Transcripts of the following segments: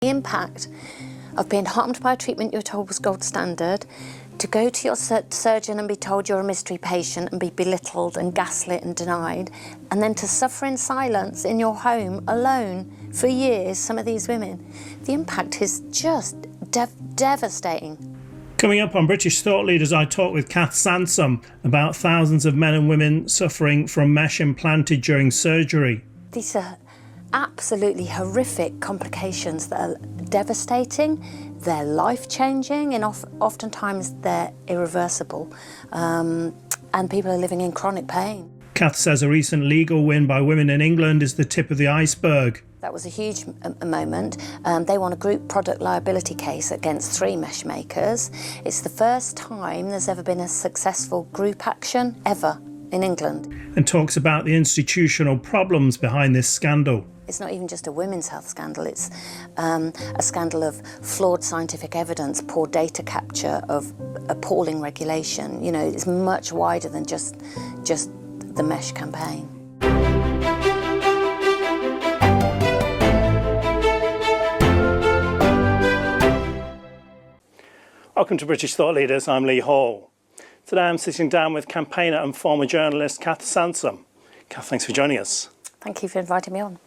The impact of being harmed by a treatment you're told was gold standard, to go to your surgeon and be told you're a mystery patient and be belittled and gaslit and denied, and then to suffer in silence in your home alone for years, some of these women, the impact is just devastating. Coming up on British Thought Leaders, I talk with Kath Sansom about thousands of men and women suffering from mesh implanted during surgery. These are absolutely horrific complications that are devastating, they're life-changing, and oftentimes they're irreversible, and people are living in chronic pain. Kath says a recent legal win by women in England is the tip of the iceberg. That was a huge moment. They won a group product liability case against 3 mesh makers. It's the first time there's ever been a successful group action ever in England. And talks about the institutional problems behind this scandal. It's not even just a women's health scandal, it's a scandal of flawed scientific evidence, poor data capture, of appalling regulation. You know, it's much wider than just the mesh campaign. Welcome to British Thought Leaders, I'm Lee Hall. Today I'm sitting down with campaigner and former journalist Kath Sansom. Kath, thanks for joining us. Thank you for inviting me on.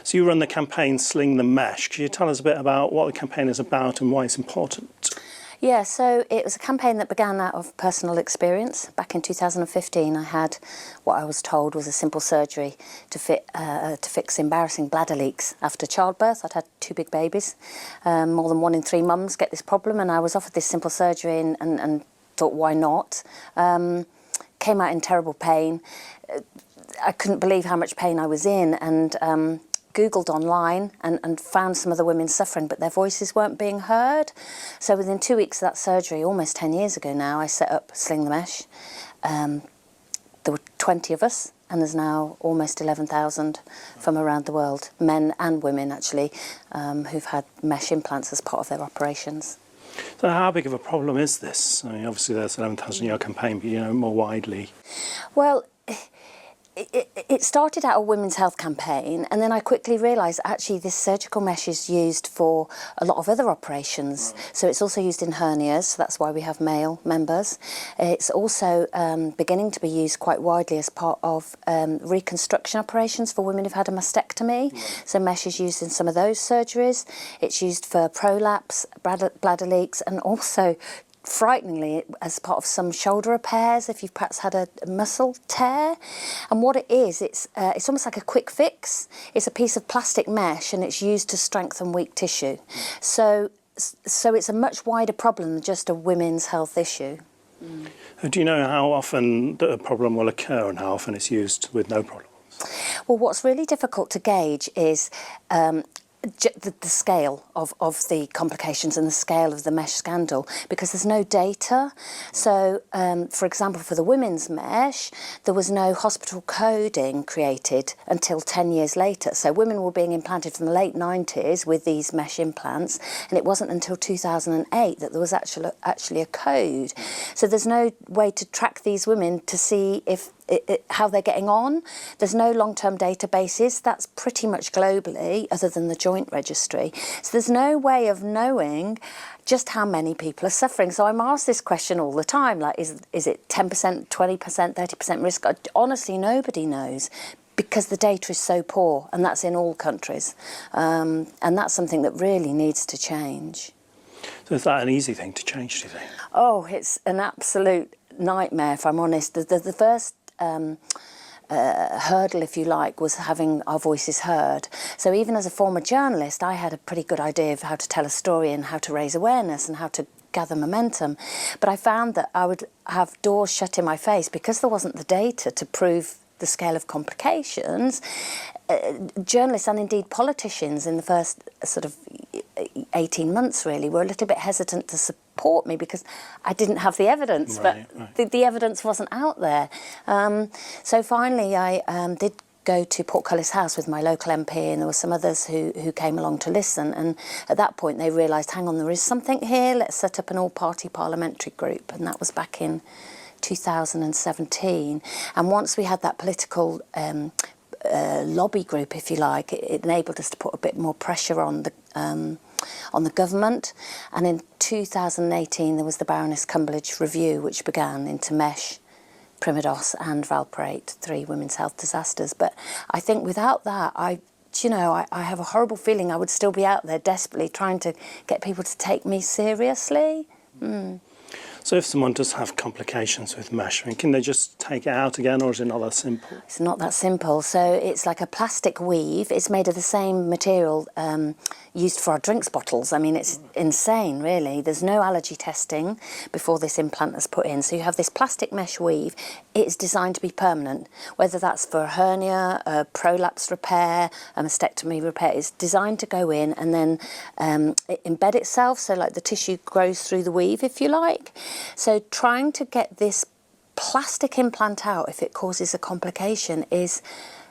So you run the campaign Sling The Mesh. Could you tell us a bit about what the campaign is about and why it's important? Yeah, so it was a campaign that began out of personal experience. Back in 2015, I had what I was told was a simple surgery to fix embarrassing bladder leaks after childbirth. I'd had 2 big babies. More than 1 in 3 mums get this problem, and I was offered this simple surgery and thought, why not? Came out in terrible pain. I couldn't believe how much pain I was in, and Googled online and found some of the women suffering, but their voices weren't being heard. So within 2 weeks of that surgery, almost 10 years ago now, I set up Sling The Mesh. There were 20 of us, and there's now almost 11,000 from around the world, men and women actually, who've had mesh implants as part of their operations. So how big of a problem is this? I mean, obviously there's 11,000 in your campaign, but you know, more widely. Well, it started out a women's health campaign, and then I quickly realised actually this surgical mesh is used for a lot of other operations. So it's also used in hernias, so that's why we have male members. It's also beginning to be used quite widely as part of reconstruction operations for women who've had a mastectomy. So mesh is used in some of those surgeries. It's used for prolapse, bladder leaks, and also frighteningly as part of some shoulder repairs if you've perhaps had a muscle tear. And what it is, it's almost like a quick fix. It's a piece of plastic mesh and it's used to strengthen weak tissue. So it's a much wider problem than just a women's health issue. Do you know how often the problem will occur and how often it's used with no problems? Well, what's really difficult to gauge is the scale of the complications and the scale of the mesh scandal, because there's no data. So, for example, for the women's mesh, there was no hospital coding created until 10 years later. So women were being implanted from the late 90s with these mesh implants, and it wasn't until 2008 that there was actually a code. So there's no way to track these women to see if how they're getting on. There's no long-term databases. That's pretty much globally, other than the joint registry. So there's no way of knowing just how many people are suffering. So I'm asked this question all the time, like, is it 10%, 20%, 30% risk? Honestly, nobody knows, because the data is so poor, and that's in all countries. And that's something that really needs to change. So is that an easy thing to change, do you think? Oh, it's an absolute nightmare, if I'm honest. The first hurdle, if you like, was having our voices heard. So even as a former journalist, I had a pretty good idea of how to tell a story and how to raise awareness and how to gather momentum. But I found that I would have doors shut in my face because there wasn't the data to prove the scale of complications. Journalists and indeed politicians in the first sort of 18 months really were a little bit hesitant to support me because I didn't have the evidence, but the evidence wasn't out there. So finally I did go to Portcullis House with my local MP, and there were some others who came along to listen, and at that point they realised, hang on, there is something here, let's set up an all-party parliamentary group, and that was back in 2017. And once we had that political lobby group, if you like, it enabled us to put a bit more pressure on the the government. And in 2018 there was the Baroness Cumberledge Review, which began into mesh, Primados and Valparate, 3 women's health disasters. But I think without that, I have a horrible feeling I would still be out there desperately trying to get people to take me seriously. So if someone does have complications with mesh, I mean, can they just take it out again, or is it not that simple? It's not that simple. So it's like a plastic weave. It's made of the same material used for our drinks bottles. I mean, it's insane, really. There's no allergy testing before this implant is put in. So you have this plastic mesh weave. It's designed to be permanent, whether that's for a hernia, a prolapse repair, a mastectomy repair. It's designed to go in and then embed itself, so like the tissue grows through the weave, if you like. So trying to get this plastic implant out if it causes a complication is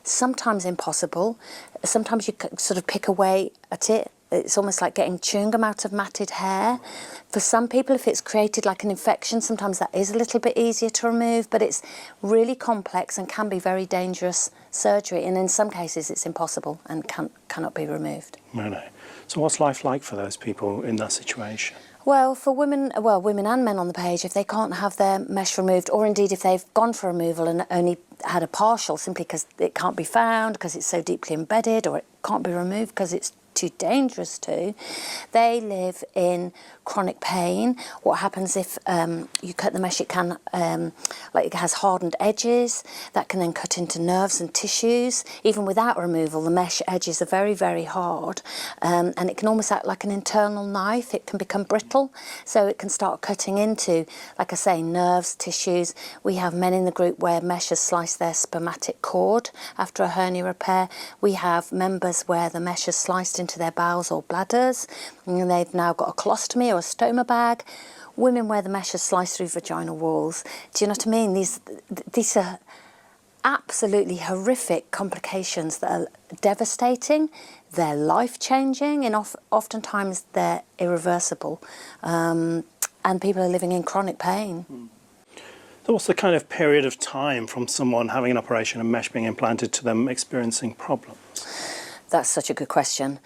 sometimes impossible. Sometimes you sort of pick away at it. It's almost like getting chewing gum out of matted hair. For some people, if it's created like an infection, sometimes that is a little bit easier to remove, but it's really complex and can be very dangerous surgery. And in some cases, it's impossible and cannot be removed. Really? So what's life like for those people in that situation? Well, for women and men on the page, if they can't have their mesh removed, or indeed if they've gone for removal and only had a partial simply because it can't be found, because it's so deeply embedded, or it can't be removed because it's too dangerous to, they live in chronic pain. What happens if you cut the mesh, it can, like it has hardened edges, that can then cut into nerves and tissues. Even without removal, the mesh edges are very, very hard, and it can almost act like an internal knife. It can become brittle, so it can start cutting into, like I say, nerves, tissues. We have men in the group where mesh has sliced their spermatic cord after a hernia repair. We have members where the mesh has sliced into their bowels or bladders, and they've now got a colostomy or a stoma bag. Women where the mesh has sliced through vaginal walls. Do you know what I mean? These are absolutely horrific complications that are devastating. They're life-changing, and oftentimes they're irreversible. And people are living in chronic pain. So what's the kind of period of time from someone having an operation and mesh being implanted to them experiencing problems? That's such a good question,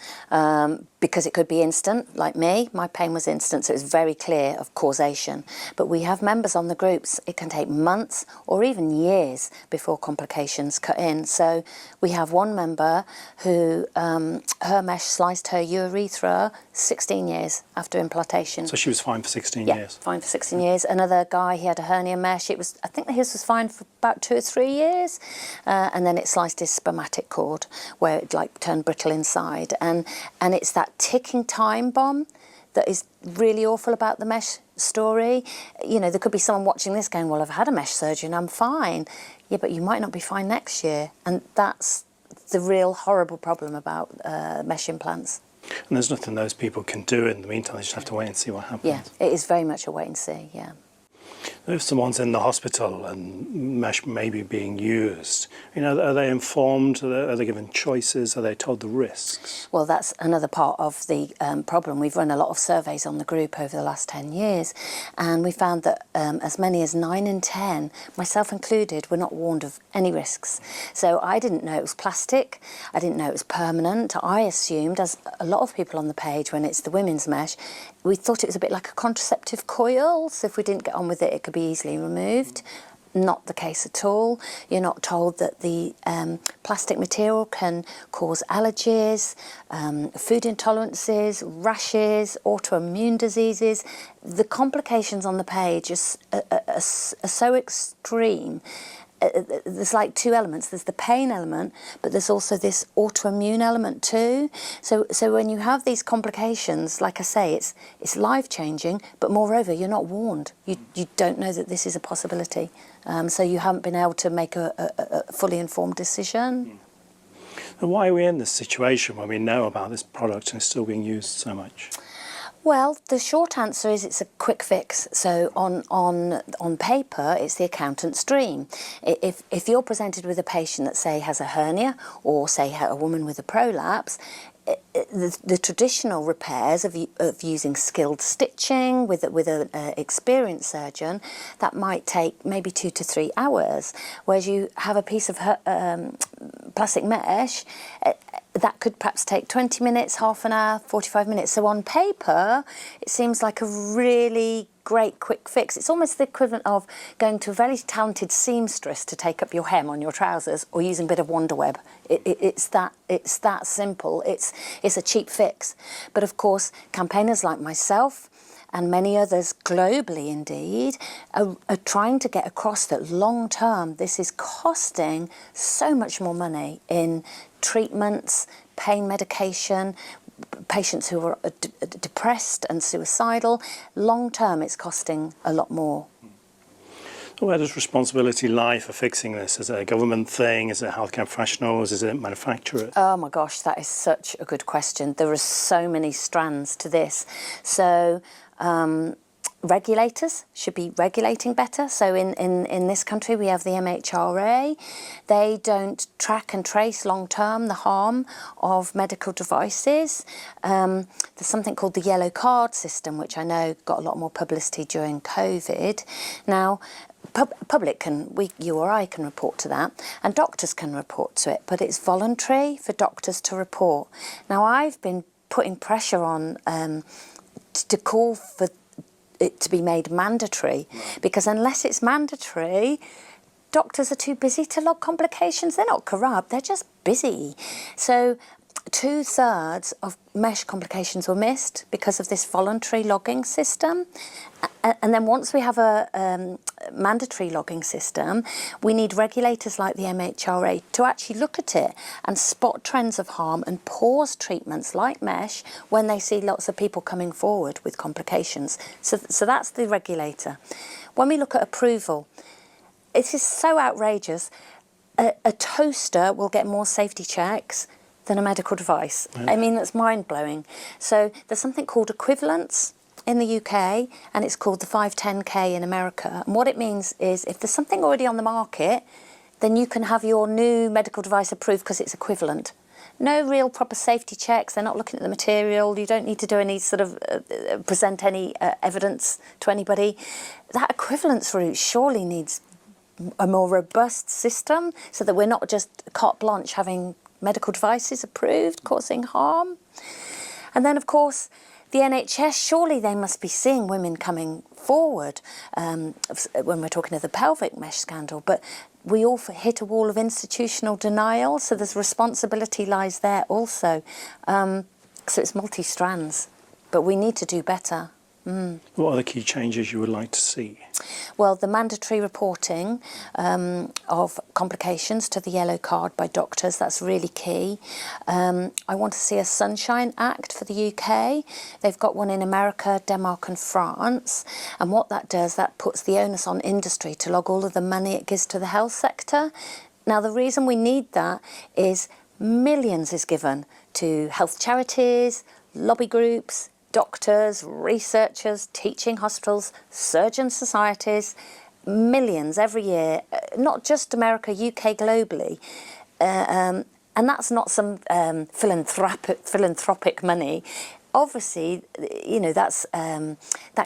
because it could be instant, like me. My pain was instant, so it's very clear of causation. But we have members on the groups, it can take months or even years before complications cut in. So we have one member who, her mesh sliced her urethra 16 years after implantation. So she was fine for 16 yeah, years? Fine for 16 years. Another guy, he had a hernia mesh. I think his was fine for about 2 or 3 years. And then it sliced his spermatic cord, where it like turned brittle inside, and it's that ticking time bomb that is really awful about the mesh story. You know, there could be someone watching this going, well, I've had a mesh surgery and I'm fine. Yeah, but you might not be fine next year, and that's the real horrible problem about mesh implants. And there's nothing those people can do in the meantime. They just have to wait and see what happens. Yeah, it is very much a wait and see, yeah. If someone's in the hospital and mesh may be being used, you know, are they informed? Are they given choices? Are they told the risks? Well, that's another part of the problem. We've run a lot of surveys on the group over the last 10 years, and we found that as many as 9 in 10, myself included, were not warned of any risks. So I didn't know it was plastic. I didn't know it was permanent. I assumed, as a lot of people on the page, when it's the women's mesh, we thought it was a bit like a contraceptive coil, so if we didn't get on with it, it could be easily removed. Not the case at all. You're not told that the plastic material can cause allergies, food intolerances, rashes, autoimmune diseases. The complications on the page are so extreme. There's like 2 elements. There's the pain element, but there's also this autoimmune element too. So when you have these complications, like I say, it's life-changing, but moreover, you're not warned. You don't know that this is a possibility. So you haven't been able to make a fully informed decision. And why are we in this situation when we know about this product and it's still being used so much? Well, the short answer is it's a quick fix. So on paper, it's the accountant's dream. If you're presented with a patient that, say, has a hernia, or say a woman with a prolapse, the traditional repairs of using skilled stitching with an experienced surgeon, that might take maybe 2 to 3 hours. Whereas you have a piece of plastic mesh, that could perhaps take 20 minutes, half an hour, 45 minutes. So on paper, it seems like a really great quick fix. It's almost the equivalent of going to a very talented seamstress to take up your hem on your trousers, or using a bit of Wonder Web. It's that simple. It's a cheap fix. But of course, campaigners like myself and many others globally indeed are trying to get across that long term this is costing so much more money in treatments, pain medication, patients who are depressed and suicidal. Long term it's costing a lot more. Where does responsibility lie for fixing this? Is it a government thing? Is it healthcare professionals? Is it manufacturers? Oh my gosh, that is such a good question. There are so many strands to this. So regulators should be regulating better. So in this country we have the MHRA. They don't track and trace long term the harm of medical devices. There's something called the yellow card system, which I know got a lot more publicity during COVID. Now, public you or I can report to that, and doctors can report to it, but it's voluntary for doctors to report. Now, I've been putting pressure on to call for it to be made mandatory, because unless it's mandatory, doctors are too busy to log complications. They're not corrupt, they're just busy. So 2/3 of mesh complications were missed because of this voluntary logging system. And then once we have a mandatory logging system, we need regulators like the MHRA to actually look at it and spot trends of harm and pause treatments like mesh when they see lots of people coming forward with complications. So that's the regulator. When we look at approval, it is so outrageous. A toaster will get more safety checks than a medical device. I mean, that's mind-blowing. So there's something called equivalence in the UK, and it's called the 510K in America. And what it means is if there's something already on the market, then you can have your new medical device approved because it's equivalent. No real proper safety checks. They're not looking at the material. You don't need to do any sort of present any evidence to anybody. That equivalence route surely needs a more robust system so that we're not just carte blanche having medical devices approved causing harm. And then, of course, the NHS, surely they must be seeing women coming forward when we're talking of the pelvic mesh scandal, but we all hit a wall of institutional denial, so there's responsibility lies there also. So it's multi-strands, but we need to do better. What are the key changes you would like to see? Well, the mandatory reporting of complications to the yellow card by doctors, that's really key. I want to see a Sunshine Act for the UK. They've got one in America, Denmark and France. And what that does, that puts the onus on industry to log all of the money it gives to the health sector. Now, the reason we need that is millions is given to health charities, lobby groups, doctors, researchers, teaching hospitals, surgeon societies, millions every year, not just America, UK, globally. And that's not some philanthropic money. Obviously, you know, that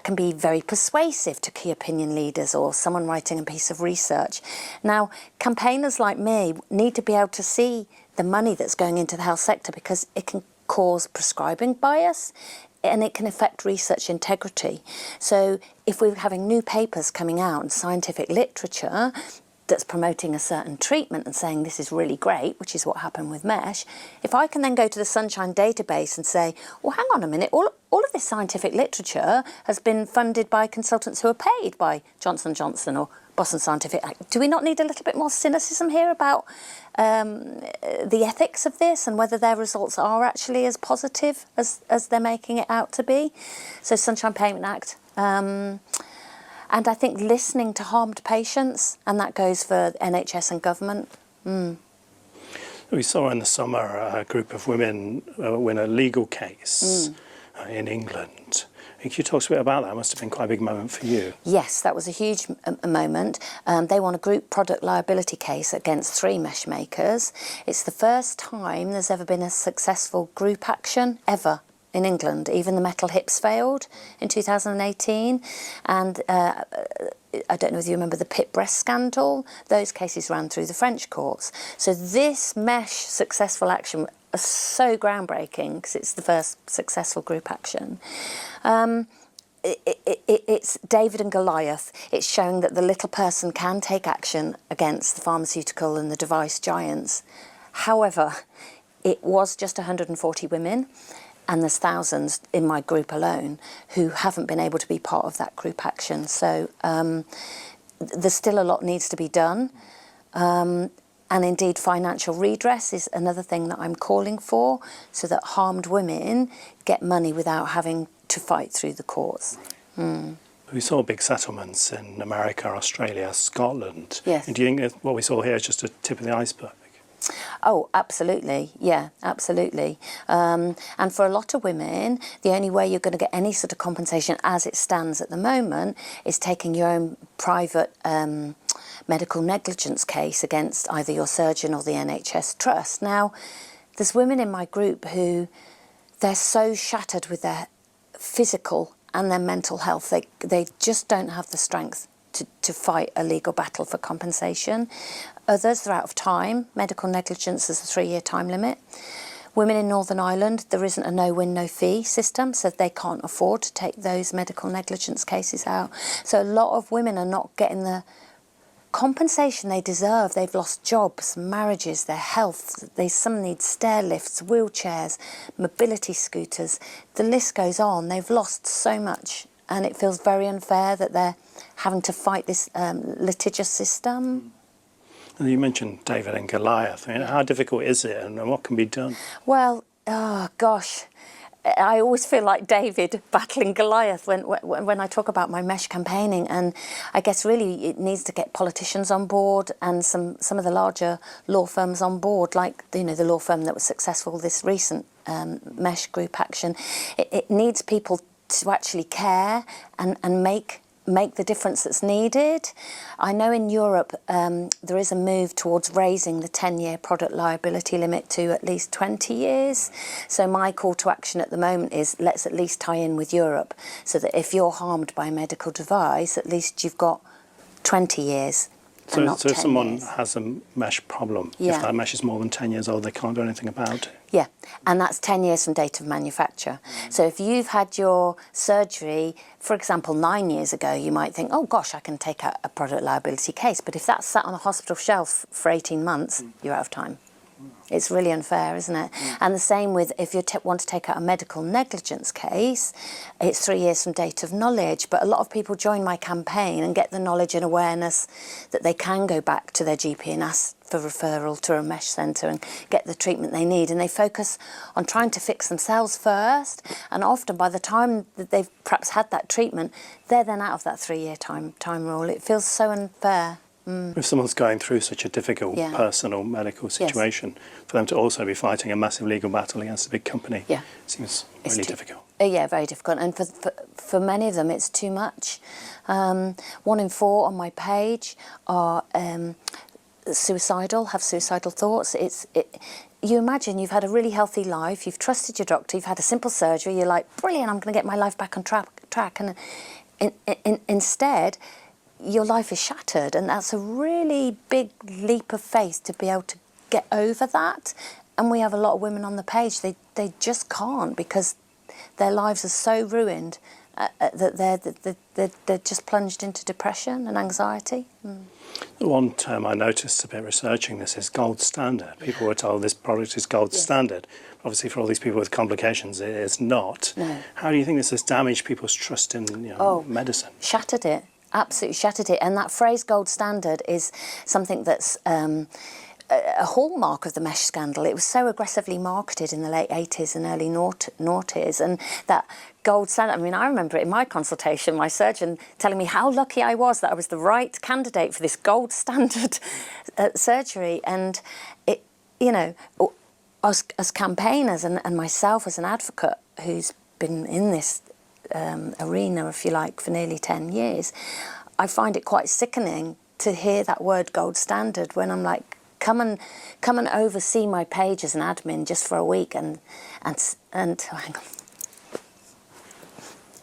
can be very persuasive to key opinion leaders or someone writing a piece of research. Now, campaigners like me need to be able to see the money that's going into the health sector, because it can cause prescribing bias, and it can affect research integrity. So if we're having new papers coming out in scientific literature that's promoting a certain treatment and saying this is really great, which is what happened with mesh, if I can then go to the Sunshine database and say, well, hang on a minute, all of this scientific literature has been funded by consultants who are paid by Johnson & Johnson or Boston Scientific. Do we not need a little bit more cynicism here about the ethics of this and whether their results are actually as positive as they're making it out to be? So Sunshine Payment Act. And I think listening to harmed patients, and that goes for NHS and government. We saw in the summer a group of women win a legal case in England. Could you talk a bit about that? It must have been quite a big moment for you. Yes, that was a huge moment. They won a group product liability case against 3 mesh makers. It's the first time there's ever been a successful group action ever in England. Even the metal hips failed in 2018. And I don't know if you remember the pit breast scandal. Those cases ran through the French courts. So this mesh successful action so groundbreaking because it's the first successful group action. It's David and Goliath. It's showing that the little person can take action against the pharmaceutical and the device giants. However, it was just 140 women, and there's thousands in my group alone who haven't been able to be part of that group action. So there's still a lot needs to be done. And indeed, financial redress is another thing that I'm calling for, so that harmed women get money without having to fight through the courts. We saw big settlements in America, Australia, Scotland. Yes. And do you think that what we saw here is just a tip of the iceberg? Oh, absolutely. Yeah, absolutely. And for a lot of women, the only way you're going to get any sort of compensation as it stands at the moment is taking your own private medical negligence case against either your surgeon or the NHS trust. Now, there's women in my group who they're so shattered with their physical and their mental health, they just don't have the strength to fight a legal battle for compensation. Others are out of time. Medical negligence is a 3-year time limit. Women in Northern Ireland, there isn't a no-win, no-fee system, so they can't afford to take those medical negligence cases out. So a lot of women are not getting the compensation they deserve. They've lost jobs, marriages, their health. Some need stair lifts, wheelchairs, mobility scooters. The list goes on. They've lost so much, and it feels very unfair that they're having to fight this litigious system. And you mentioned David and Goliath. I mean, how difficult is it, and what can be done? Well, oh gosh, I always feel like David battling Goliath when I talk about my mesh campaigning, and I guess really it needs to get politicians on board and some of the larger law firms on board, like the law firm that was successful this recent mesh group action. It needs people to actually care and make the difference that's needed. I know in Europe there is a move towards raising the 10-year product liability limit to at least 20 years. So my call to action at the moment is let's at least tie in with Europe, so that if you're harmed by a medical device, at least you've got 20 years. So if someone years. has a mesh problem, Yeah. if that mesh is more than 10 years old, they can't do anything about it. Yeah, and that's 10 years from date of manufacture. So if you've had your surgery, for example, 9 years ago, you might think, oh gosh, I can take out a product liability case. But if that's sat on a hospital shelf for 18 months, you're out of time. It's really unfair, isn't it? And the same with if you want to take out a medical negligence case, it's 3 years from date of knowledge. But a lot of people join my campaign and get the knowledge and awareness that they can go back to their GP and ask for referral to a mesh centre and get the treatment they need. And they focus on trying to fix themselves first. And often by the time that they've perhaps had that treatment, they're then out of that 3-year time rule. It feels so unfair. If someone's going through such a difficult personal medical situation, for them to also be fighting a massive legal battle against a big company seems really difficult. Yeah, very difficult. And for many of them, it's too much. 1 in 4 on my page are suicidal, have suicidal thoughts. You imagine you've had a really healthy life, you've trusted your doctor, you've had a simple surgery, you're like, brilliant, I'm going to get my life back on track. And instead, your life is shattered, and that's a really big leap of faith to be able to get over that. And we have a lot of women on the page, they just can't, because their lives are so ruined that they're just plunged into depression and anxiety. The one term I noticed a bit researching this is gold standard. People were told this product is gold standard. Obviously, for all these people with complications, it is not. No. How do you think this has damaged people's trust in medicine? Shattered it. Absolutely shattered it. And that phrase gold standard is something that's a hallmark of the mesh scandal. It was so aggressively marketed in the late 80s and early noughties, and that gold standard, I mean, I remember it in my consultation, my surgeon telling me how lucky I was that I was the right candidate for this gold standard surgery. And it, us as campaigners and myself as an advocate who's been in this arena, if you like, for nearly 10 years, I find it quite sickening to hear that word gold standard when I'm like, come and oversee my page as an admin just for a week and hang on.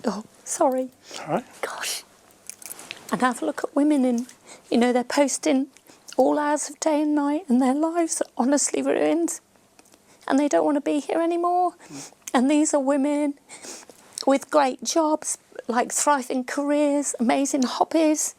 Oh, sorry. All right. Gosh. And have a look at women in, they're posting all hours of day and night and their lives are honestly ruined. and they don't want to be here anymore. And these are women with great jobs, like thriving careers, amazing hobbies,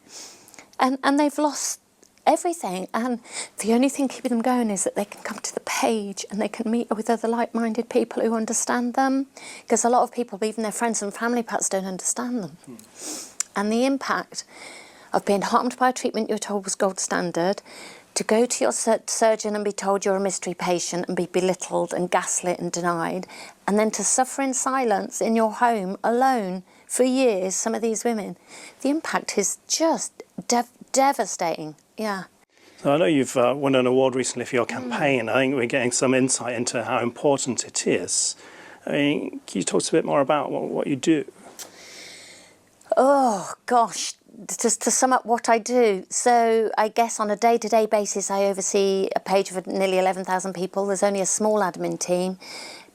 and they've lost everything, and the only thing keeping them going is that they can come to the page and they can meet with other like-minded people who understand them, because a lot of people, even their friends and family, perhaps don't understand them. And the impact of being harmed by a treatment you're told was gold standard, to go to your surgeon and be told you're a mystery patient and be belittled and gaslit and denied, and then to suffer in silence in your home alone for years, some of these women, the impact is just devastating. Yeah. So I know you've won an award recently for your campaign. I think we're getting some insight into how important it is. I mean, can you talk a bit more about what you do? Oh, gosh. Just to sum up what I do, so I guess on a day-to-day basis I oversee a page of nearly 11,000 people. There's only a small admin team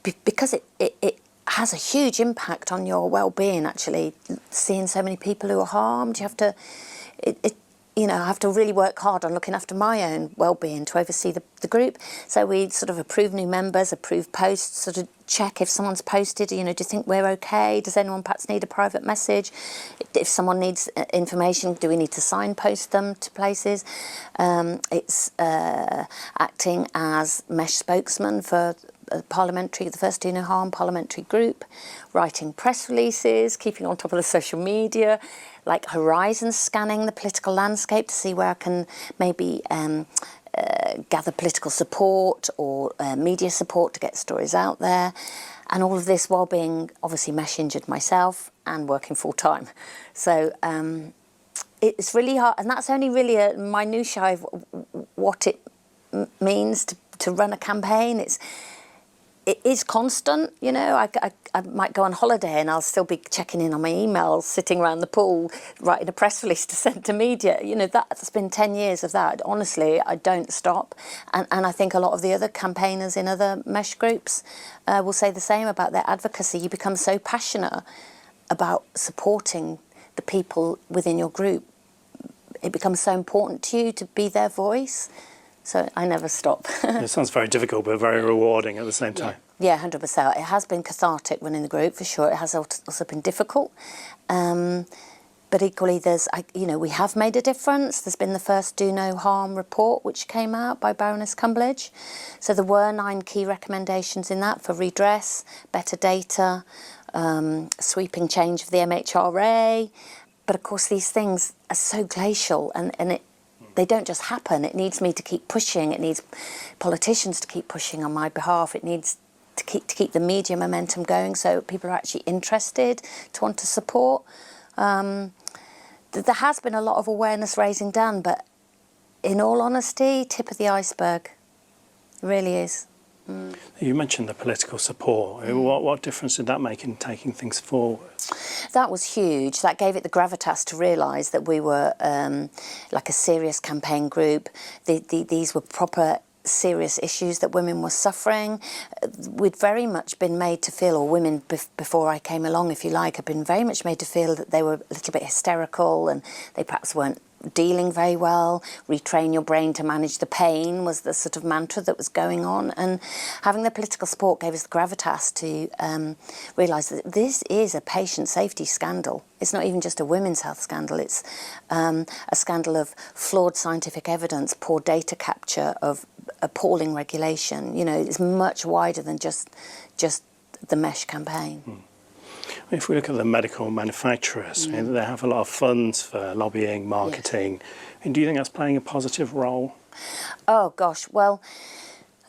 because it has a huge impact on your well-being, actually, seeing so many people who are harmed. You have to, you know, I have to really work hard on looking after my own well-being to oversee the group. So we sort of approve new members, approve posts, sort of check if someone's posted, you know, do you think we're okay? Does anyone perhaps need a private message? If someone needs information, do we need to signpost them to places? It's acting as Mesh spokesman for the First Do No Harm parliamentary group, writing press releases, keeping on top of the social media, like horizon scanning the political landscape to see where I can maybe gather political support or media support to get stories out there. And all of this while being obviously mesh injured myself and working full time. So it's really hard, and that's only really a minutiae of what it means to run a campaign. It is constant, you know. I might go on holiday and I'll still be checking in on my emails, sitting around the pool, writing a press release to send to media. You know, that's been 10 years of that. Honestly, I don't stop. And I think a lot of the other campaigners in other mesh groups will say the same about their advocacy. You become so passionate about supporting the people within your group. It becomes so important to you to be their voice. So I never stop. It sounds very difficult, but very rewarding at the same time. Yeah, 100%. It has been cathartic running the group, for sure. It has also been difficult. But equally, we have made a difference. There's been the first Do No Harm report, which came out by Baroness Cumberledge. So there were 9 key recommendations in that for redress, better data, sweeping change of the MHRA. But of course, these things are so glacial, and they don't just happen. It needs me to keep pushing. It needs politicians to keep pushing on my behalf. It needs to keep the media momentum going so people are actually interested, to want to support. There has been a lot of awareness raising done, but in all honesty, tip of the iceberg. It really is. You mentioned the political support. What difference did that make in taking things forward? That was huge. That gave it the gravitas to realise that we were like a serious campaign group. These were proper serious issues that women were suffering. We'd very much been made to feel, or women before I came along, if you like, had been very much made to feel that they were a little bit hysterical and they perhaps weren't dealing very well. Retrain your brain to manage the pain was the sort of mantra that was going on, and having the political support gave us the gravitas to realise that this is a patient safety scandal. It's not even just a women's health scandal, it's a scandal of flawed scientific evidence, poor data capture, of appalling regulation. You know, it's much wider than just the Mesh campaign. If we look at the medical manufacturers, they have a lot of funds for lobbying, marketing. And do you think that's playing a positive role? Oh, gosh, well,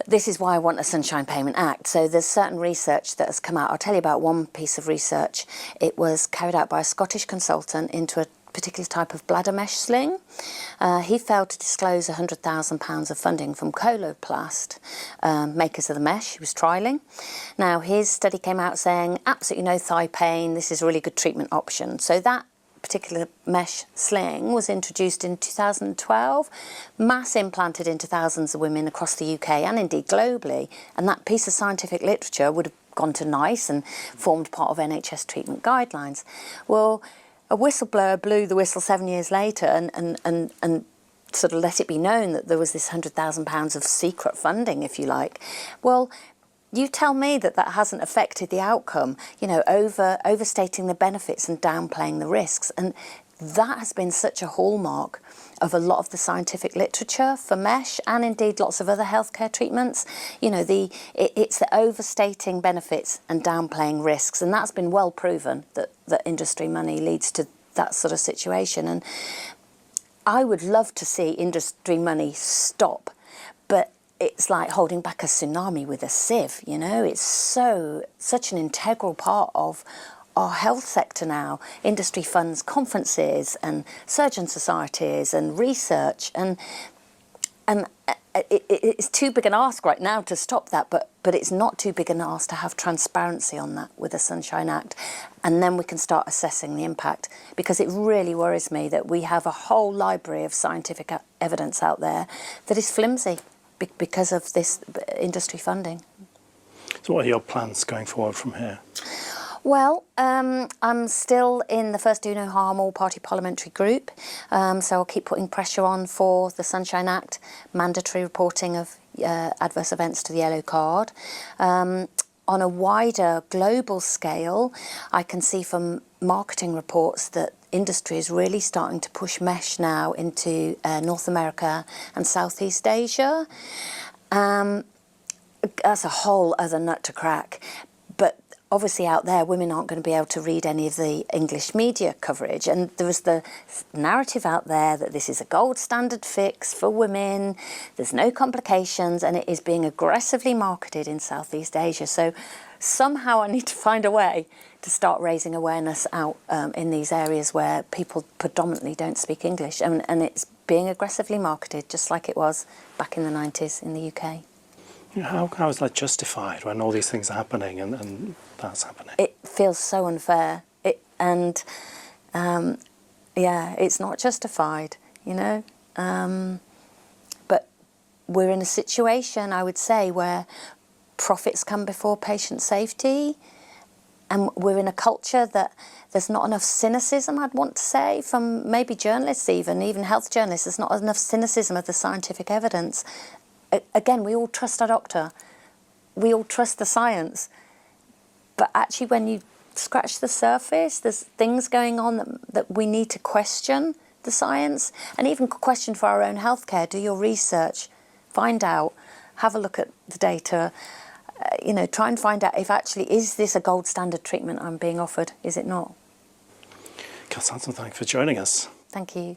this is why I want a Sunshine Payment Act. So there's certain research that has come out. I'll tell you about one piece of research. It was carried out by a Scottish consultant into a particular type of bladder mesh sling. He failed to disclose £100,000 of funding from Coloplast, makers of the mesh he was trialling. Now, his study came out saying absolutely no thigh pain, this is a really good treatment option. So that particular mesh sling was introduced in 2012, mass implanted into thousands of women across the UK and indeed globally, and that piece of scientific literature would have gone to NICE and formed part of NHS treatment guidelines. Well, a whistleblower blew the whistle 7 years later and sort of let it be known that there was this £100,000 of secret funding, if you like. Well, you tell me that that hasn't affected the outcome, you know, overstating the benefits and downplaying the risks. And that has been such a hallmark of a lot of the scientific literature for mesh, and indeed lots of other healthcare treatments. You know, it's the overstating benefits and downplaying risks, and that's been well proven that industry money leads to that sort of situation. And I would love to see industry money stop, but it's like holding back a tsunami with a sieve, you know. It's such an integral part of our health sector now. Industry funds conferences and surgeon societies and research, and it's too big an ask right now to stop that, but it's not too big an ask to have transparency on that with the Sunshine Act, and then we can start assessing the impact, because it really worries me that we have a whole library of scientific evidence out there that is flimsy because of this industry funding. So what are your plans going forward from here? Well, I'm still in the First Do No Harm all-party parliamentary group, so I'll keep putting pressure on for the Sunshine Act, mandatory reporting of adverse events to the yellow card. On a wider global scale, I can see from marketing reports that industry is really starting to push mesh now into North America and Southeast Asia. That's a whole other nut to crack. But obviously out there, women aren't going to be able to read any of the English media coverage. And there was the narrative out there that this is a gold standard fix for women, there's no complications, and it is being aggressively marketed in Southeast Asia. So somehow I need to find a way to start raising awareness out in these areas where people predominantly don't speak English. And it's being aggressively marketed, just like it was back in the 90s in the UK. How is that justified when all these things are happening and that's happening? It feels so unfair. Yeah, it's not justified, you know. But we're in a situation, I would say, where profits come before patient safety, and we're in a culture that there's not enough cynicism, I'd want to say, from maybe journalists even health journalists. There's not enough cynicism of the scientific evidence. Again, we all trust our doctor, we all trust the science, but actually when you scratch the surface, there's things going on that we need to question the science, and even question for our own healthcare. Do your research, find out, have a look at the data, you know, try and find out if actually is this a gold standard treatment I'm being offered, is it not? Kath Sansom, thanks for joining us. Thank you.